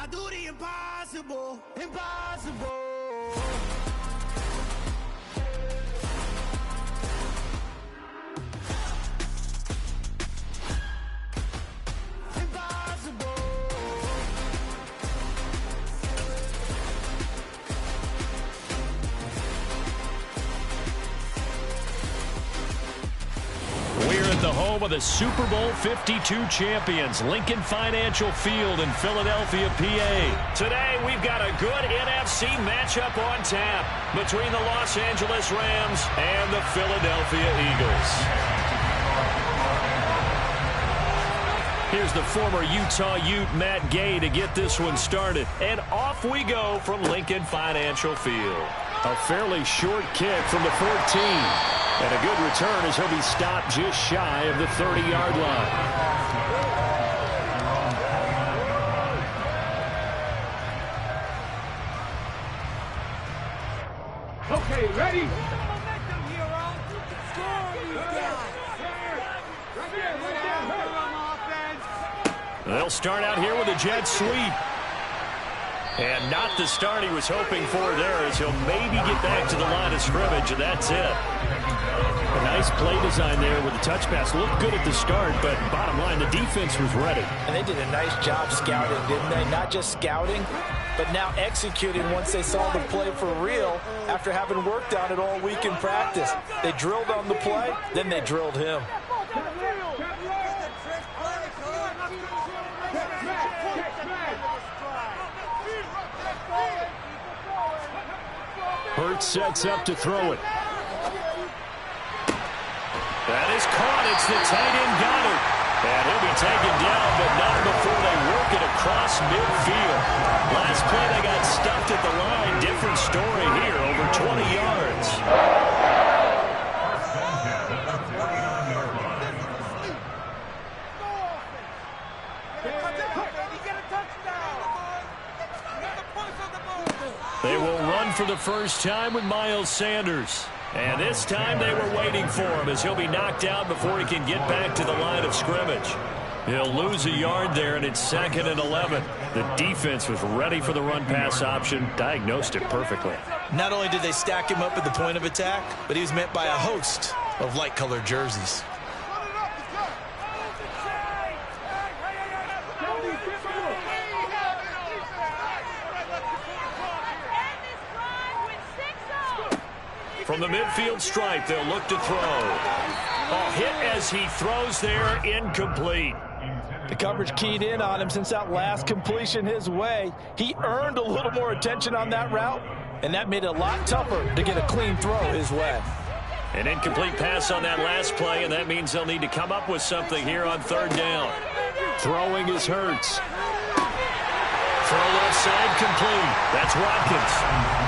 I do the impossible, impossible. The home of the Super Bowl 52 champions, Lincoln Financial Field in Philadelphia, PA. Today, we've got a good NFC matchup on tap between the Los Angeles Rams and the Philadelphia Eagles. Here's the former Utah Ute, Matt Gay, to get this one started. And off we go from Lincoln Financial Field. A fairly short kick from the 14. And a good return as he'll be stopped just shy of the 30-yard line. Okay, ready? They'll start out here with a jet sweep. And not the start he was hoping for there, as he'll maybe get back to the line of scrimmage, and that's it. A nice play design there with the touch pass. Looked good at the start, but bottom line, the defense was ready. And they did a nice job scouting, didn't they? Not just scouting, but now executing once they saw the play for real after having worked on it all week in practice. They drilled on the play, then they drilled him. Hurts sets up to throw it. That is caught. It's the tight end Goddard. And he'll be taken down, but not before they work it across midfield. Last play they got stuffed at the line. Different story here, over 20 yards. They will run for the first time with Miles Sanders. And this time they were waiting for him, as he'll be knocked out before he can get back to the line of scrimmage. He'll lose a yard there, and it's 2nd and 11. The defense was ready for the run-pass option, diagnosed it perfectly. Not only did they stack him up at the point of attack, but he was met by a host of light-colored jerseys. From the midfield stripe, they'll look to throw. A hit as he throws there, incomplete. The coverage keyed in on him since that last completion his way. He earned a little more attention on that route, and that made it a lot tougher to get a clean throw his way. An incomplete pass on that last play, and that means they'll need to come up with something here on 3rd down. Throwing is Hurts. Throw left side complete. That's Watkins.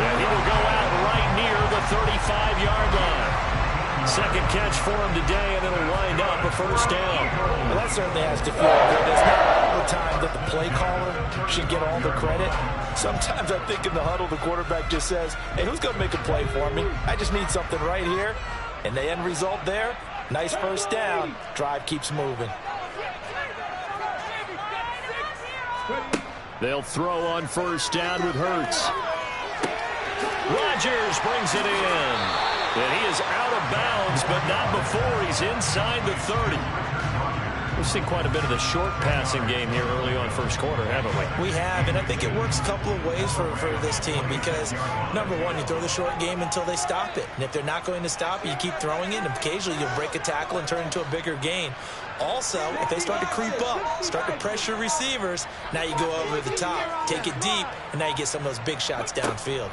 And he will go out right near the 35-yard line. Second catch for him today, and it'll wind up a first down. Well, that certainly has to feel good. It's not all the time that the play caller should get all the credit. Sometimes I think in the huddle, the quarterback just says, hey, who's going to make a play for me? I just need something right here. And the end result there, nice first down. Drive keeps moving. They'll throw on first down with Hurts. Rodgers brings it in. And he is out of bounds, but not before he's inside the 30. We've seen quite a bit of the short passing game here early on first quarter, haven't we? We have, and I think it works a couple of ways for this team because, number one, you throw the short game until they stop it. And if they're not going to stop it, you keep throwing it, and occasionally you'll break a tackle and turn it into a bigger gain. Also, if they start to creep up, start to pressure receivers, now you go over the top, take it deep, and now you get some of those big shots downfield.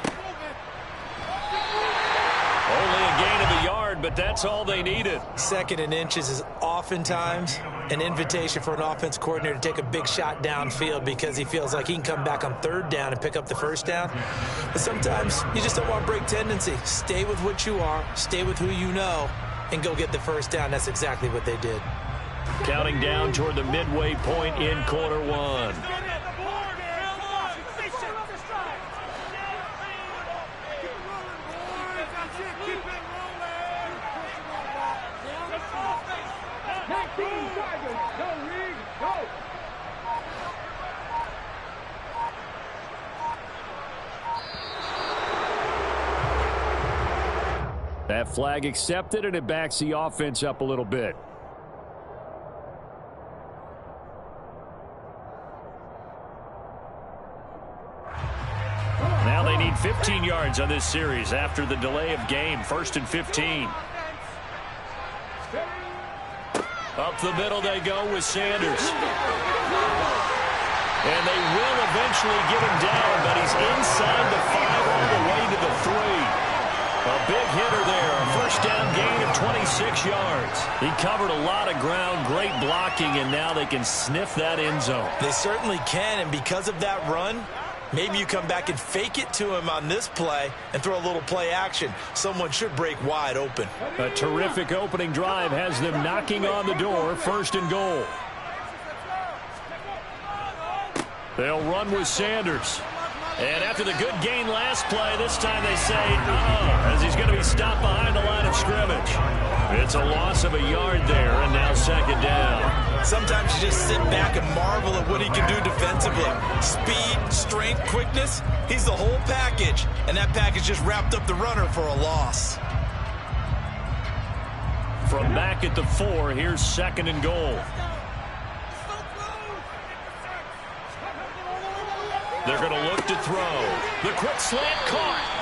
Only a gain of a yard, but that's all they needed. 2nd and inches is oftentimes an invitation for an offense coordinator to take a big shot downfield because he feels like he can come back on 3rd down and pick up the first down. But sometimes you just don't want to break tendency. Stay with what you are, stay with who you know, and go get the first down. That's exactly what they did. Counting down toward the midway point in quarter one. That flag accepted, and it backs the offense up a little bit. Now they need 15 yards on this series after the delay of game. 1st and 15. Up the middle they go with Sanders. And they will eventually get him down, but he's inside the 5 all the way to the 3. A big hitter there. A first down gain of 26 yards. He covered a lot of ground, great blocking, and now they can sniff that end zone. They certainly can, and because of that run, maybe you come back and fake it to him on this play and throw a little play action. Someone should break wide open. A terrific opening drive has them knocking on the door. 1st and goal. They'll run with Sanders. And after the good gain last play, this time they say, as he's going to be stopped behind the line of scrimmage. It's a loss of a yard there, and now 2nd down. Sometimes you just sit back and marvel at what he can do defensively. Speed, strength, quickness, he's the whole package. And that package just wrapped up the runner for a loss. From back at the 4, here's 2nd and goal. They're going to look to throw. The quick slant caught.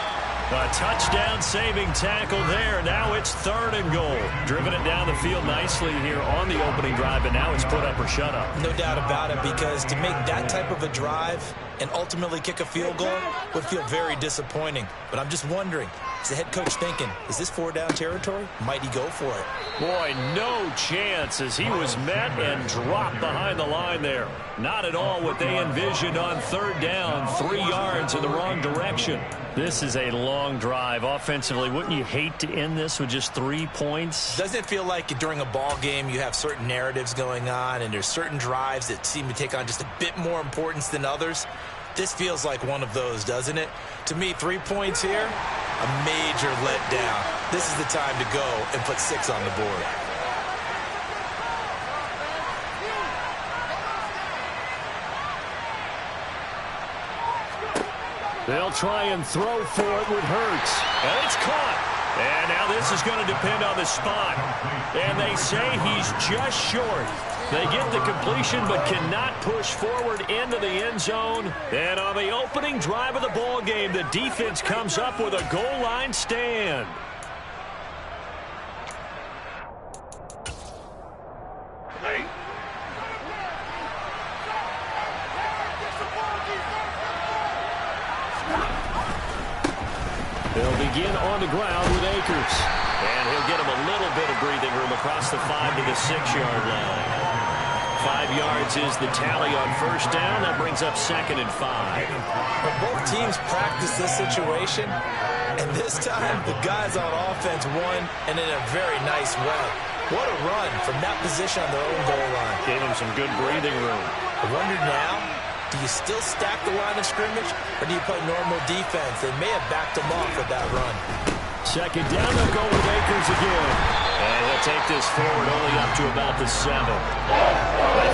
A touchdown-saving tackle there. Now it's 3rd and goal. Driven it down the field nicely here on the opening drive, and now it's put up or shut up. No doubt about it, because to make that type of a drive and ultimately kick a field goal would feel very disappointing. But I'm just wondering, is the head coach thinking, is this 4-down territory? Might he go for it? Boy, no chance as he was met and dropped behind the line there. Not at all what they envisioned on 3rd down. 3 yards in the wrong direction. This is a long drive offensively. Wouldn't you hate to end this with just 3 points? Doesn't it feel like during a ball game you have certain narratives going on and there's certain drives that seem to take on just a bit more importance than others? This feels like one of those, doesn't it? To me, 3 points here, a major letdown. This is the time to go and put 6 on the board. They'll try and throw for it with Hurts. And it's caught. And now this is going to depend on the spot. And they say he's just short. They get the completion but cannot push forward into the end zone. And on the opening drive of the ball game, the defense comes up with a goal line stand. They'll begin on the ground with Akers. And he'll get him a little bit of breathing room across the 5 to the 6-yard line. 5 yards is the tally on 1st down. That brings up 2nd and 5. Well, both teams practice this situation, and this time the guys on offense won, and in a very nice way. What a run from that position on their own goal line. Gave him some good breathing room. I wonder now, do you still stack the line of scrimmage, or do you play normal defense? They may have backed them off with that run. 2nd down, they'll go with Akers again. And he'll take this forward only up to about the 7. They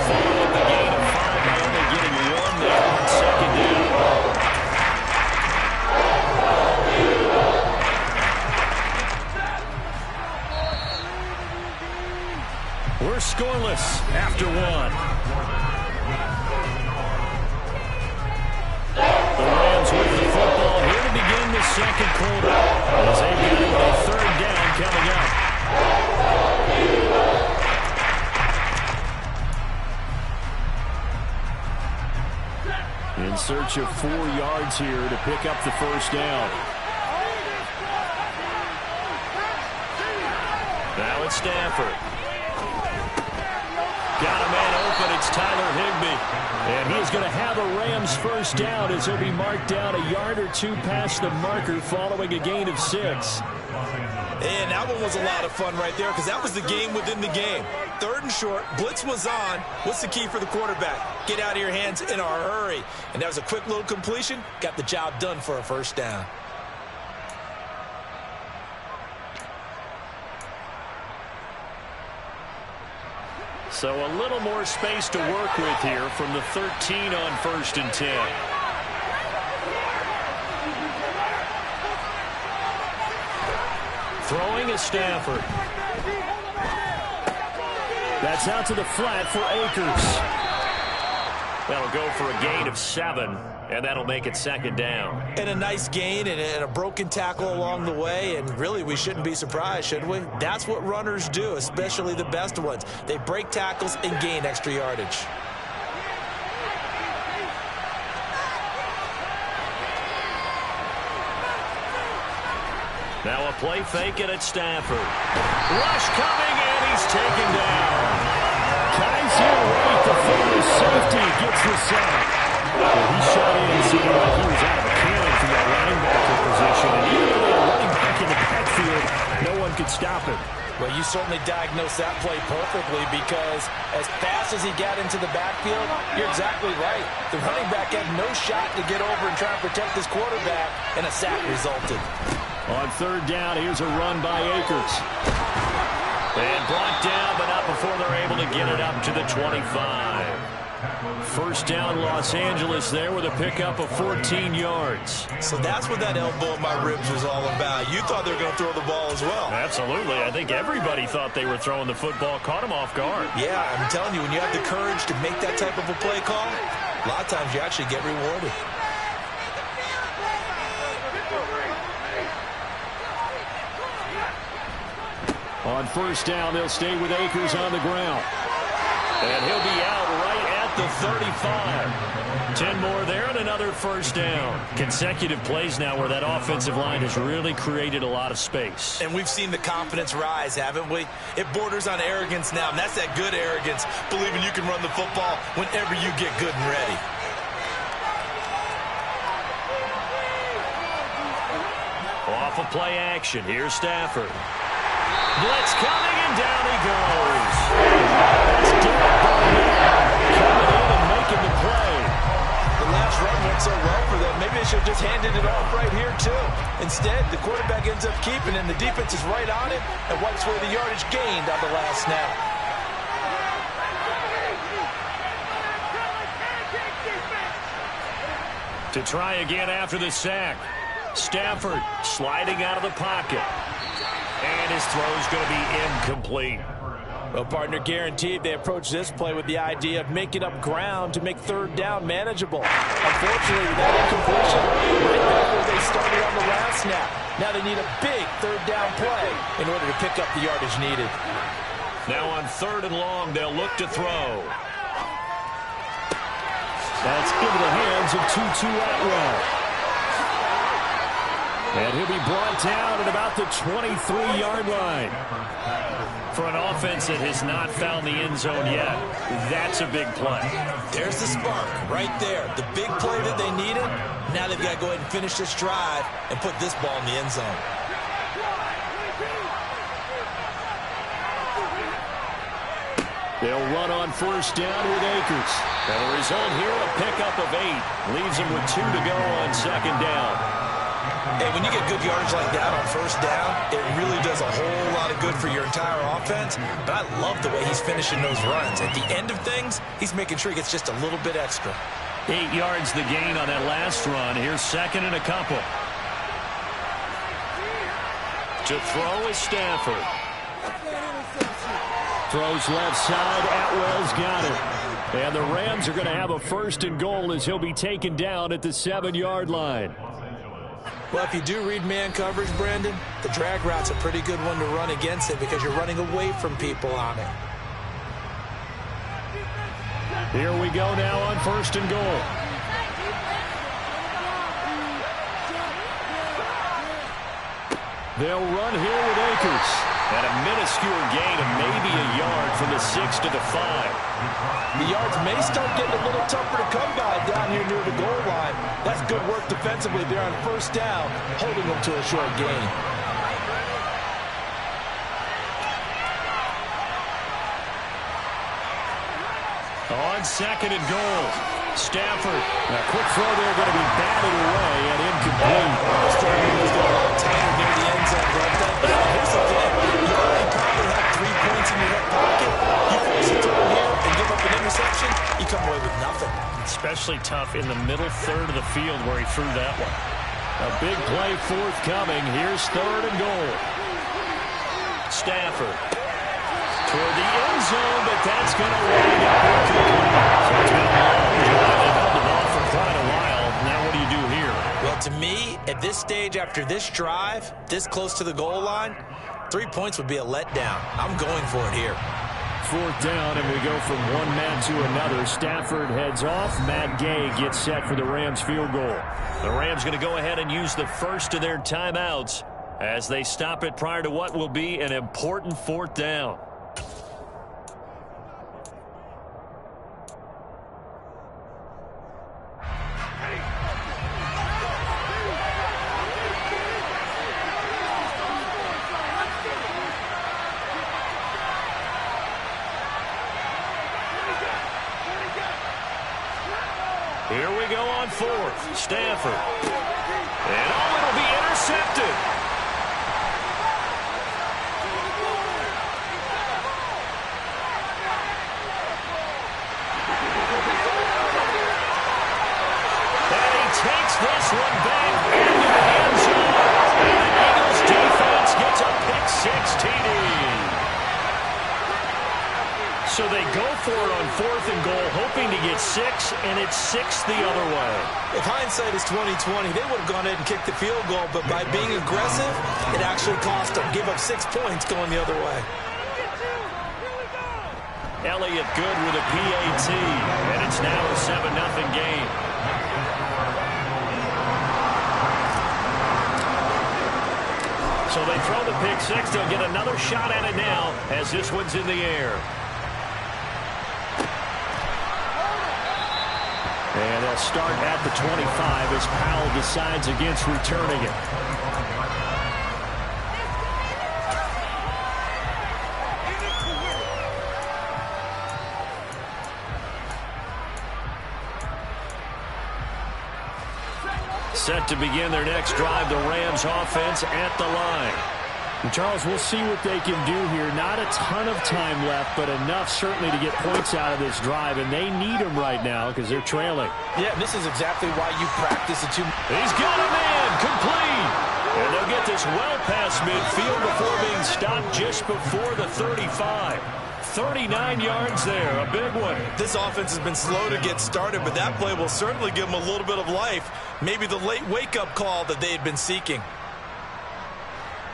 followed up the gain of 5 by only getting 1 there on 2nd down. We're scoreless after 1. The Rams with the football here to begin the 2nd quarter. As they get a 3rd down coming up. In search of 4 yards here to pick up the 1st down. Now it's Stafford. Got a man open. It's Tyler Higbee. And he is going to have a Rams 1st down as he'll be marked down a yard or 2 past the marker following a gain of 6. And that one was a lot of fun right there because that was the game within the game. 3rd and short, blitz was on. What's the key for the quarterback? Get out of your hands in a hurry. And that was a quick little completion. Got the job done for a 1st down. So a little more space to work with here from the 13 on 1st and 10. Throwing is Stafford. That's out to the flat for Akers. That'll go for a gain of 7, and that'll make it 2nd down. And a nice gain and a broken tackle along the way, and really we shouldn't be surprised, should we? That's what runners do, especially the best ones. They break tackles and gain extra yardage. Now a play fake it at Stafford. Rush coming, and he's taken down. Kaiser White, the former safety, gets the sack. Well, he shot in seeming like he was out of a cannon for that linebacker position. And even though they were running back in the backfield, no one could stop him. Well, you certainly diagnosed that play perfectly because as fast as he got into the backfield, you're exactly right. The running back had no shot to get over and try and protect his quarterback, and a sack resulted. On 3rd down, here's a run by Akers. And blocked down, but not before they're able to get it up to the 25. 1st down, Los Angeles there with a pickup of 14 yards. So that's what that elbow in my ribs was all about. You thought they were going to throw the ball as well. Absolutely. I think everybody thought they were throwing the football, caught him off guard. Yeah, I'm telling you, when you have the courage to make that type of a play call, a lot of times you actually get rewarded. On 1st down, they'll stay with Akers on the ground. And he'll be out right at the 35. 10 more there and another 1st down. Consecutive plays now where that offensive line has really created a lot of space. And we've seen the confidence rise, haven't we? It borders on arrogance now, and that's that good arrogance, believing you can run the football whenever you get good and ready. Off of play action, here's Stafford. Blitz coming, and down he goes. That's Derek Barnett coming in and making the play. The last run went so well for them. Maybe they should have just handed it off right here, too. Instead, the quarterback ends up keeping it, and the defense is right on it and wipes away the yardage gained on the last snap. To try again after the sack. Stafford sliding out of the pocket. And his throw's going to be incomplete. Well, partner, guaranteed they approach this play with the idea of making up ground to make 3rd down manageable. Unfortunately, with that incompletion, right back where they started on the last snap. Now they need a big 3rd down play in order to pick up the yardage needed. Now on 3rd and long, they'll look to throw. That's into the hands of Tutu Atwell. And he'll be brought down at about the 23-yard line. For an offense that has not found the end zone yet, that's a big play. There's the spark right there. The big play that they needed. Now they've got to go ahead and finish this drive and put this ball in the end zone. They'll run on 1st down with Akers. And the result here, a pickup of 8. Leaves them with 2 to go on 2nd down. Hey, when you get good yardage like that on 1st down, it really does a whole lot of good for your entire offense. But I love the way he's finishing those runs. At the end of things, he's making sure he gets just a little bit extra. 8 yards the gain on that last run. Here's 2nd and a couple. To throw is Stafford. Throws left side. Atwell's got it. And the Rams are going to have a 1st and goal as he'll be taken down at the 7-yard line. Well, if you do read man coverage, Brandon, the drag route's a pretty good one to run against it because you're running away from people on it. Here we go now on 1st and goal. They'll run here with Akers. And a minuscule gain of maybe a yard from the 6 to the 5. The yards may start getting a little tougher to come by down here near the goal line. That's good work defensively there on 1st down, holding them to a short gain. On 2nd and goal, Stafford. A quick throw there going to be batted away and incomplete. Starting to go out tighter near the end zone, but here's the thing. You already probably have 3 points in your hip pocket. You force a throw here and give up an interception, you come away with nothing. Especially tough in the middle 3rd of the field where he threw that one. A big play forthcoming. Here's 3rd and goal. Stafford. Toward the end zone, but that's going to wind up incomplete. So it's been a long drive. They've held the ball for quite a while. Now what do you do here? Well, to me, at this stage after this drive, this close to the goal line, 3 points would be a letdown. I'm going for it here. Fourth down, and we go from one man to another. Stafford heads off. Matt Gay gets set for the Rams field goal. The Rams going to go ahead and use the first of their timeouts as they stop it prior to what will be an important fourth down. Here we go on fourth. Stafford. And it'll be intercepted. And he takes this one back into the end zone. And the Eagles defense gets a pick-six TD. So they go for it on fourth and goal, hoping to get 6, and it's 6 the other way. If hindsight is 20/20, they would have gone ahead and kicked the field goal, but by being aggressive, it actually cost them. Give up 6 points going the other way. Elliott good with a PAT, and it's now a 7-0 game. So they throw the pick-6. They'll get another shot at it now as this one's in the air. And they'll start at the 25 as Powell decides against returning it. Set to begin their next drive, the Rams offense at the line. And Charles, we'll see what they can do here. Not a ton of time left, but enough certainly to get points out of this drive, and they need them right now because they're trailing. Yeah, this is exactly why you practice it. He's got a man, complete. And they'll get this well past midfield before being stopped just before the 35. 39 yards there, a big one. This offense has been slow to get started, but that play will certainly give them a little bit of life. Maybe the late wake-up call that they had been seeking.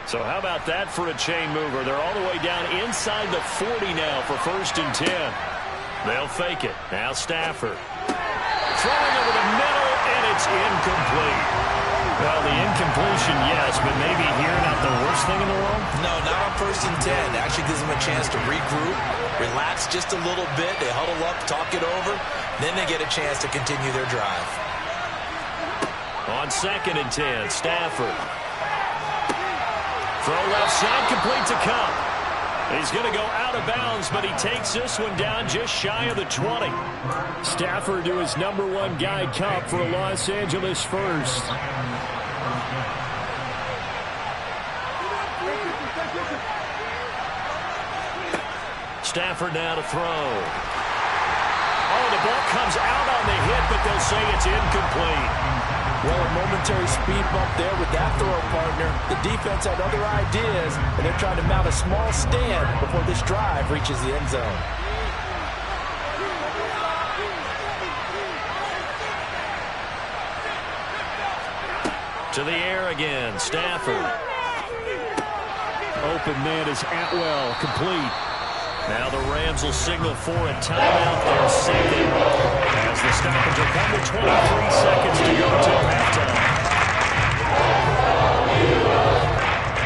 So how about that for a chain mover? They're all the way down inside the 40 now for 1st and 10. They'll fake it. Now Stafford. Throwing over the middle, and it's incomplete. Well, the incompletion, yes, but maybe here not the worst thing in the world? No, not on 1st and 10. It actually gives them a chance to regroup, relax just a little bit. They huddle up, talk it over. Then they get a chance to continue their drive. On 2nd and 10, Stafford. Throw left side, complete to Cup. He's going to go out of bounds, but he takes this one down just shy of the 20. Stafford to his #1 guy, Cup, for a Los Angeles first. Stafford now to throw. Oh, the ball comes out on the hit, but they'll say it's incomplete. Well, a momentary speed bump there with that throw, partner. The defense had other ideas, and they're trying to mount a small stand before this drive reaches the end zone. To the air again, Stafford. Open man is Atwell, complete. Now the Rams will signal for a timeout there, second. As the stoppage will come to 23 seconds to go till halftime.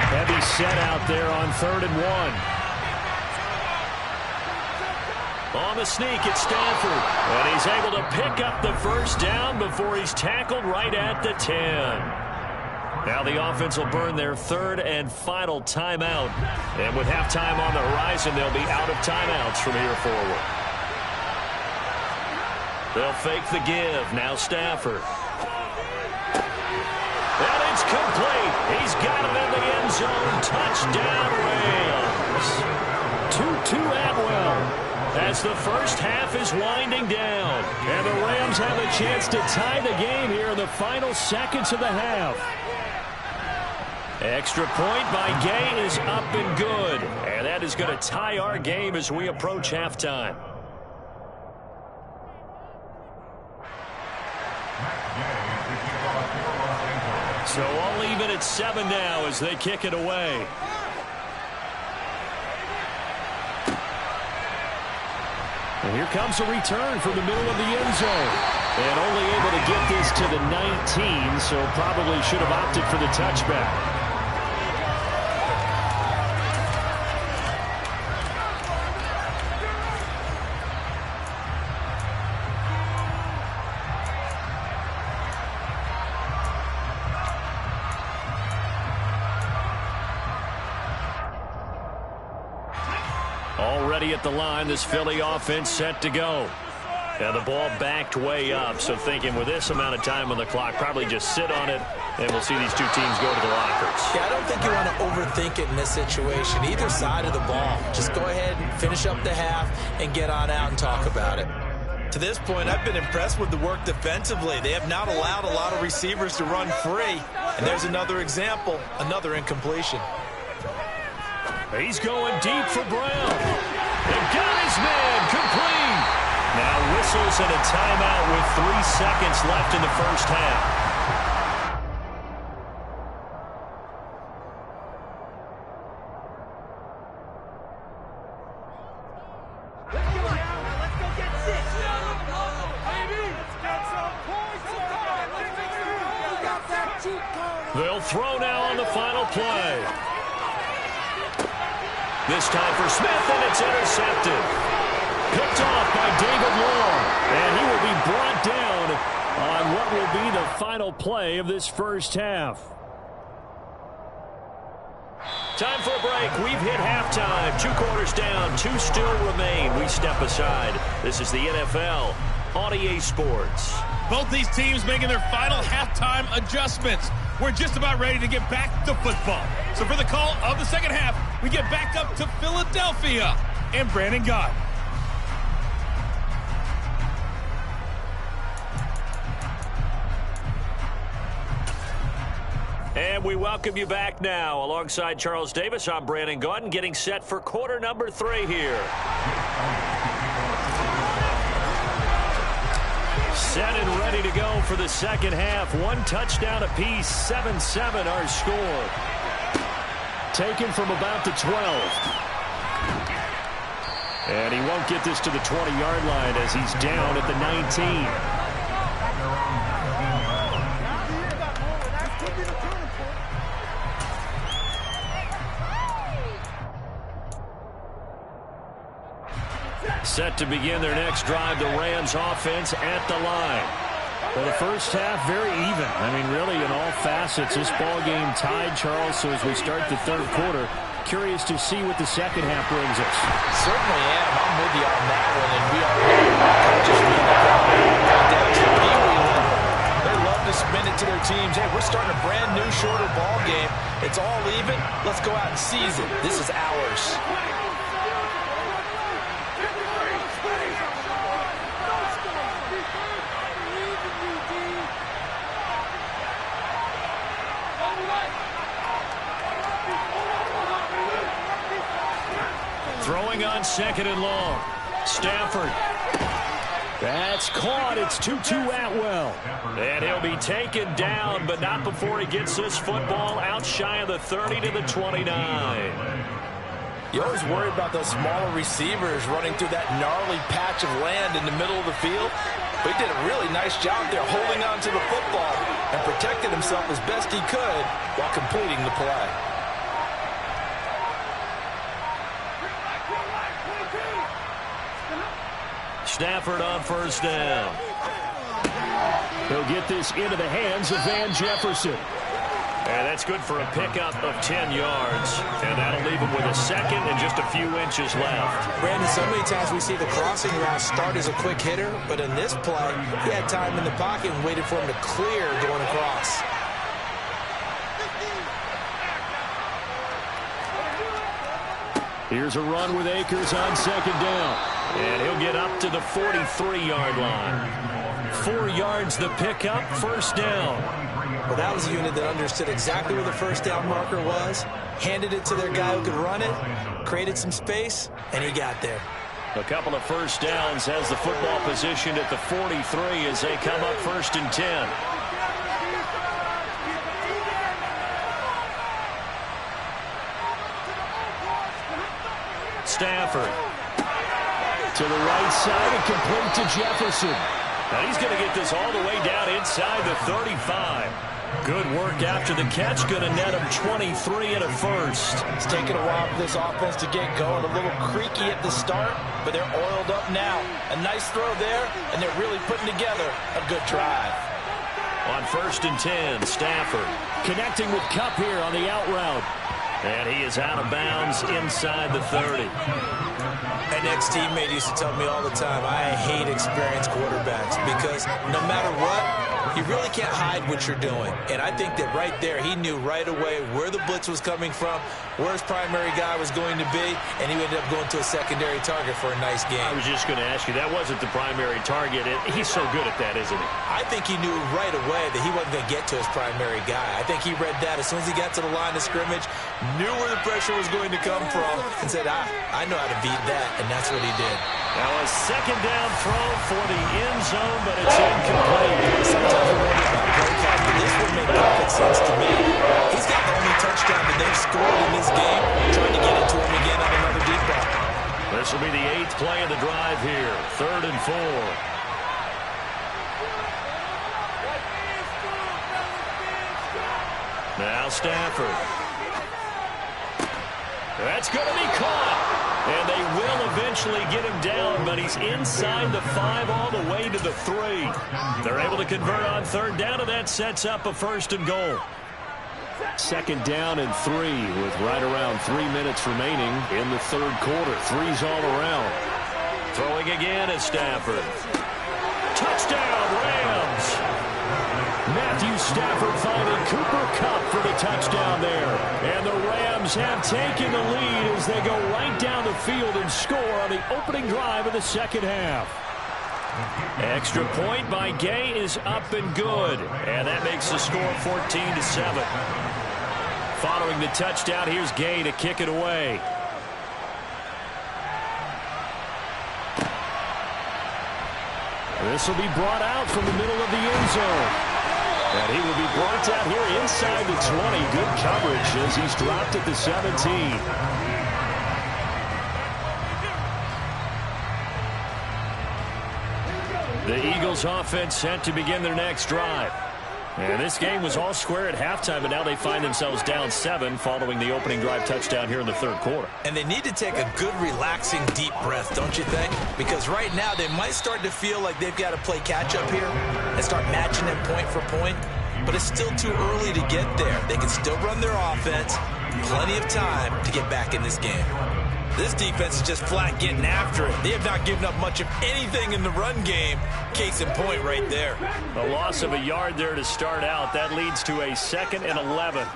Heavy set out there on 3rd and 1. On the sneak, it's Stafford. And he's able to pick up the first down before he's tackled right at the 10. Now the offense will burn their 3rd and final timeout. And with halftime on the horizon, they'll be out of timeouts from here forward. They'll fake the give. Now Stafford. And it's complete. He's got it in the end zone. Touchdown, Rams. 2-2 Atwell. As the first half is winding down. And the Rams have a chance to tie the game here in the final seconds of the half. Extra point by Gay is up and good. And that is going to tie our game as we approach halftime. So all even at 7 now as they kick it away. And here comes a return from the middle of the end zone. And only able to get this to the 19, so probably should have opted for the touchback. Already at the line, this Philly offense set to go. Now the ball backed way up, so thinking with this amount of time on the clock, probably just sit on it, and we'll see these two teams go to the lockers. Yeah, I don't think you want to overthink it in this situation. Either side of the ball. Just go ahead and finish up the half and get on out and talk about it. To this point, I've been impressed with the work defensively. They have not allowed a lot of receivers to run free. And there's another example, another incompletion. He's going deep for Brown. They got his man complete. Now whistles and a timeout with 3 seconds left in the first half. They'll throw now on the final play. This time for Smith, and it's intercepted. Picked off by David Long, and he will be brought down on what will be the final play of this first half. Time for a break. We've hit halftime. 2 quarters down, 2 still remain. We step aside. This is the NFL on EA Sports. Both these teams making their final halftime adjustments. We're just about ready to get back to football. So for the call of the second half, we get back up to Philadelphia and Brandon Gott. And we welcome you back now. Alongside Charles Davis, I'm Brandon Gott, getting set for quarter number 3 here. Set and ready to go for the second half. 1 touchdown apiece, 7-7 our score. Taken from about the 12. And he won't get this to the 20-yard line as he's down at the 19. Set to begin their next drive, the Rams offense at the line. Well, the first half, very even. I mean, really, in all facets, this ball game tied, Charles. So as we start the third quarter, curious to see what the second half brings us. Certainly am. I'm with you on that one. And we already just read the crowd down to the Pee Wee level. They love to spin it to their teams. Hey, we're starting a brand new, shorter ball game. It's all even. Let's go out and seize it. This is ours. Throwing on second and long. Stafford. That's caught. It's 2-2 Atwell. And he'll be taken down, but not before he gets this football out shy of the 30 to the 29. You always worry about those smaller receivers running through that gnarly patch of land in the middle of the field. But he did a really nice job there holding on to the football and protected himself as best he could while completing the play. Stafford on first down. He'll get this into the hands of Van Jefferson. And that's good for a pickup of 10 yards. And that'll leave him with a second and just a few inches left. Brandon, so many times we see the crossing route start as a quick hitter, but in this play, he had time in the pocket and waited for him to clear going across. Here's a run with Akers on second down. And he'll get up to the 43-yard line. 4 yards the pickup, first down. Well, that was a unit that understood exactly where the first down marker was, handed it to their guy who could run it, created some space, and he got there. A couple of first downs has the football positioned at the 43 as they come up first and 10. Stafford to the right side and complete to Jefferson. Now he's going to get this all the way down inside the 35. Good work after the catch. Going to net him 23 and a first. It's taken a while for this offense to get going. A little creaky at the start, but they're oiled up now. A nice throw there, and they're really putting together a good drive. On first and 10, Stafford connecting with Kupp here on the out route. And he is out of bounds inside the 30. An ex-teammate used to tell me all the time, I hate experienced quarterbacks because no matter what, you really can't hide what you're doing. And I think that right there, he knew right away where the blitz was coming from, where his primary guy was going to be, and he ended up going to a secondary target for a nice game. I was just going to ask you, that wasn't the primary target. He's so good at that, isn't he? I think he knew right away that he wasn't going to get to his primary guy. I think he read that as soon as he got to the line of scrimmage, knew where the pressure was going to come from, and said, I know how to beat that, and that's what he did. Now a second down throw for the end zone, but it's incomplete. Sometimes we wonder about play calling. This would make perfect sense to me. He's got the only touchdown that they've scored in this game, trying to get it to him again on another deep ball. This will be the 8th play of the drive here. 3rd and 4. Now Stafford. That's going to be caught. And they will eventually get him down, but he's inside the 5 all the way to the 3. They're able to convert on 3rd down, and that sets up a 1st and goal. 2nd down and 3 with right around 3 minutes remaining in the 3rd quarter. 3's all around. Throwing again at Stafford. Touchdown, Rams! Matthew Stafford finding Cooper Kupp for the touchdown there. And the Rams have taken the lead as they go right down the field and score on the opening drive of the second half. Extra point by Gay is up and good. And that makes the score 14-7. Following the touchdown, here's Gay to kick it away. This will be brought out from the middle of the end zone. And he will be brought down here inside the 20. Good coverage as he's dropped at the 17. The Eagles offense set to begin their next drive. And this game was all square at halftime, but now they find themselves down 7 following the opening drive touchdown here in the 3rd quarter. And they need to take a good, relaxing, deep breath, don't you think? Because right now they might start to feel like they've got to play catch-up here and start matching them point for point. But it's still too early to get there. They can still run their offense. Plenty of time to get back in this game. This defense is just flat getting after it. They have not given up much of anything in the run game. Case in point right there. A loss of a yard there to start out. That leads to a 2nd and 11.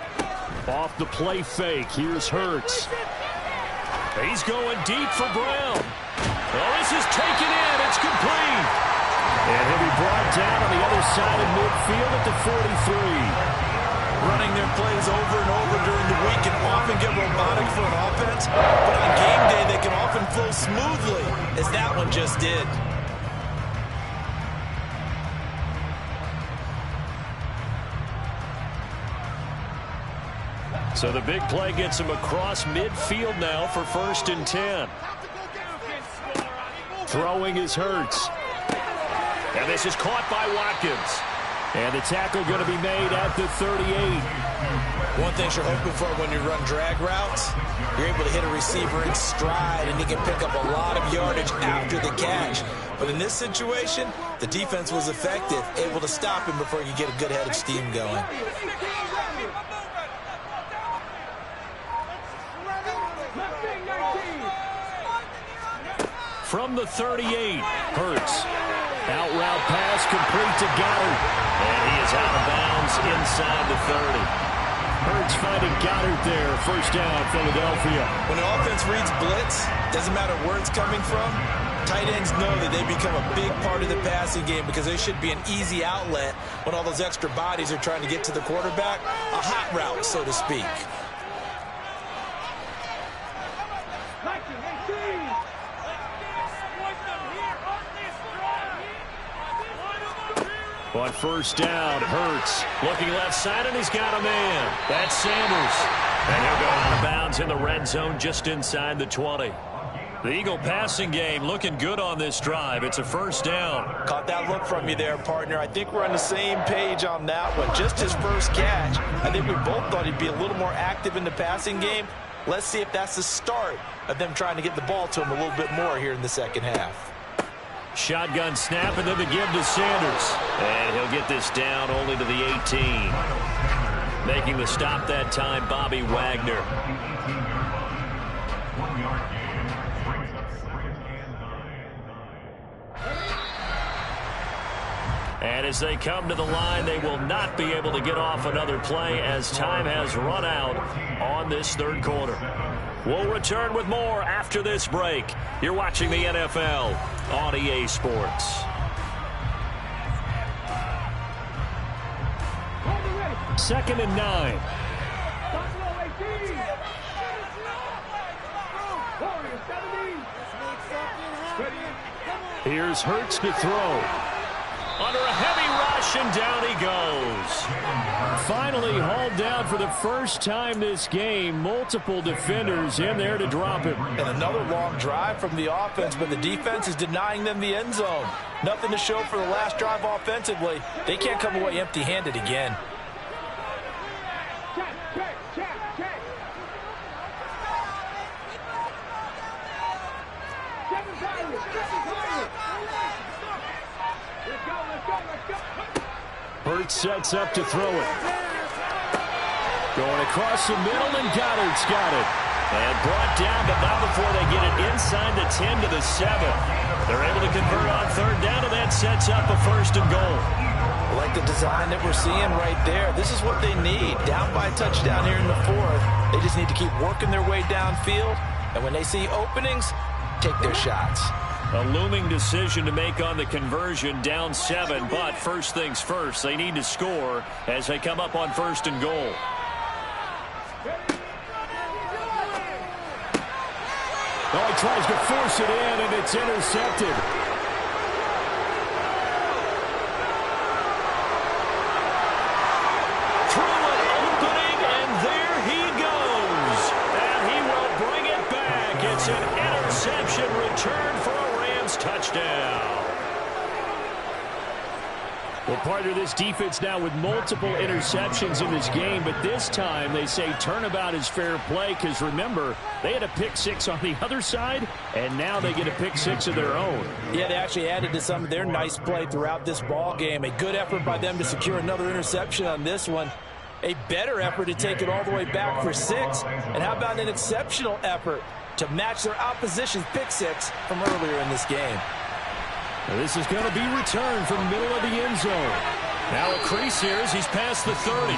Off the play fake. Here's Hurts. He's going deep for Brown. Well, this is taken in. It's complete. And he'll be brought down on the other side of midfield at the 43. Running their plays over and over during the week can often get robotic for an offense, but on game day they can often flow smoothly, as that one just did. So the big play gets him across midfield now for 1st and 10. Throwing is Hurts. And this is caught by Watkins. And the tackle going to be made at the 38. One thing you're hoping for when you run drag routes, you're able to hit a receiver in stride, and he can pick up a lot of yardage after the catch. But in this situation, the defense was effective, able to stop him before you get a good head of steam going. From the 38, Hurts. Out route pass complete to Goddard. And he is out of bounds inside the 30. Hurts finding Goddard there. First down, Philadelphia. When an offense reads blitz, doesn't matter where it's coming from, tight ends know that they become a big part of the passing game because they should be an easy outlet when all those extra bodies are trying to get to the quarterback. A hot route, so to speak. On first down, Hurts looking left side, and he's got a man. That's Sanders. And he'll go out of bounds in the red zone just inside the 20. The Eagle passing game looking good on this drive. It's a first down. Caught that look from you there, partner. I think we're on the same page on that one. Just his first catch. I think we both thought he'd be a little more active in the passing game. Let's see if that's the start of them trying to get the ball to him a little bit more here in the second half. Shotgun snap, and then the give to Sanders. And he'll get this down only to the 18. Making the stop that time, Bobby Wagner. And as they come to the line, they will not be able to get off another play as time has run out on this third quarter. We'll return with more after this break. You're watching the NFL on EA Sports. Second and 9. Here's Hurts to throw. Under a heavy rush, and down he goes. Finally hauled down for the first time this game. Multiple defenders in there to drop him. And another long drive from the offense, but the defense is denying them the end zone. Nothing to show for the last drive offensively. They can't come away empty-handed again. Hurts sets up to throw it. Going across the middle, and Goddard's got it. And brought down, but not before they get it inside the 10 to the 7. They're able to convert on third down, and that sets up a first and goal. I like the design that we're seeing right there. This is what they need. Down by a touchdown here in the fourth. They just need to keep working their way downfield. And when they see openings, take their shots. A looming decision to make on the conversion, down 7. But first things first, they need to score as they come up on first and goal. Oh, he tries to force it in, and it's intercepted. Through an opening, and there he goes. And he will bring it back. It's an interception return for a Rams touchdown. Well, partner, this defense now with multiple interceptions in this game, but this time they say turnabout is fair play because, remember, they had a pick 6 on the other side, and now they get a pick 6 of their own. Yeah, they actually added to some of their nice play throughout this ball game. A good effort by them to secure another interception on this one. A better effort to take it all the way back for 6. And how about an exceptional effort to match their opposition's pick 6 from earlier in this game? Now this is going to be returned from the middle of the end zone. Now a crease here as he's past the 30.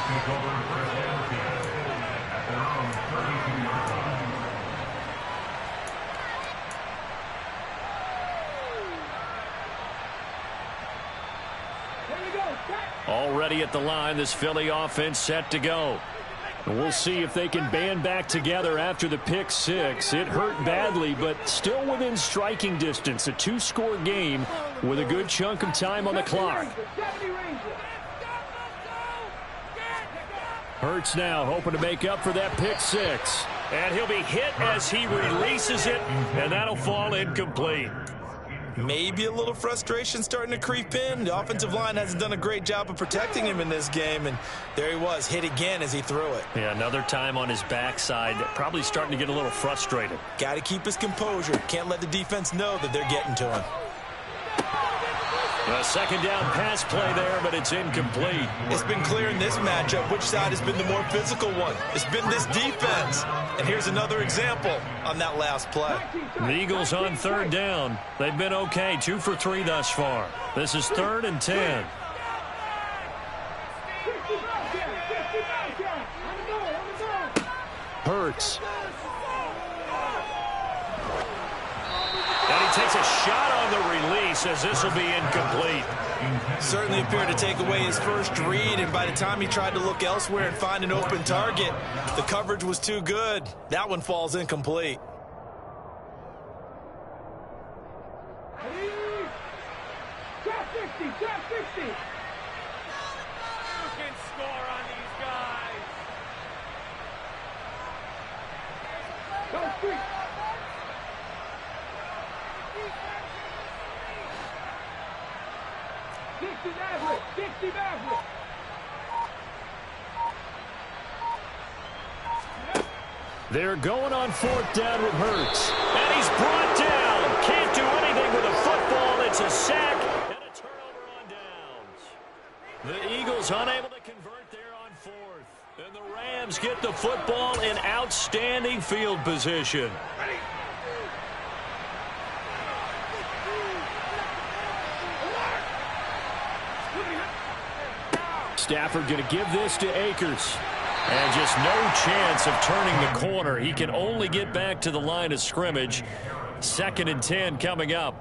Already at the line, this Philly offense set to go. And we'll see if they can band back together after the pick 6. It hurt badly, but still within striking distance. A 2-score game with a good chunk of time on the clock. Hurts now hoping to make up for that pick 6. And he'll be hit as he releases it, and that'll fall incomplete. Maybe a little frustration starting to creep in. The offensive line hasn't done a great job of protecting him in this game, and there he was, hit again as he threw it. Yeah, another time on his backside, probably starting to get a little frustrated. Got to keep his composure. Can't let the defense know that they're getting to him. A second down pass play there, but it's incomplete. It's been clear in this matchup which side has been the more physical one. It's been this defense. And here's another example on that last play. The Eagles on third down. They've been okay, 2 for 3 thus far. This is 3rd and 10. Hurts. And he takes a shot on the release as this will be incomplete. Certainly appeared to take away his first read, and by the time he tried to look elsewhere and find an open target, the coverage was too good. That one falls incomplete. They're going on fourth down with Hurts. And he's brought down. Can't do anything with a football. It's a sack and a turnover on downs. The Eagles unable to convert there on fourth. And the Rams get the football in outstanding field position. Stafford going to give this to Akers. And just no chance of turning the corner. He can only get back to the line of scrimmage. 2nd and 10 coming up.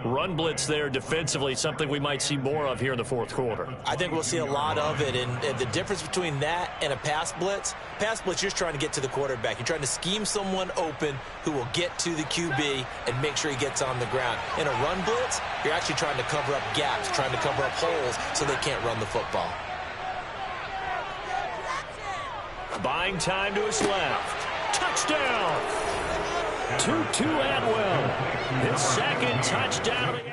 Run blitz there defensively, something we might see more of here in the fourth quarter. I think we'll see a lot of it, and the difference between that and a pass blitz, you're just trying to get to the quarterback. You're trying to scheme someone open who will get to the QB and make sure he gets on the ground. In a run blitz, you're actually trying to cover up gaps, trying to cover up holes so they can't run the football. Buying time to his left. Touchdown! Tutu Atwell. His second touchdown of the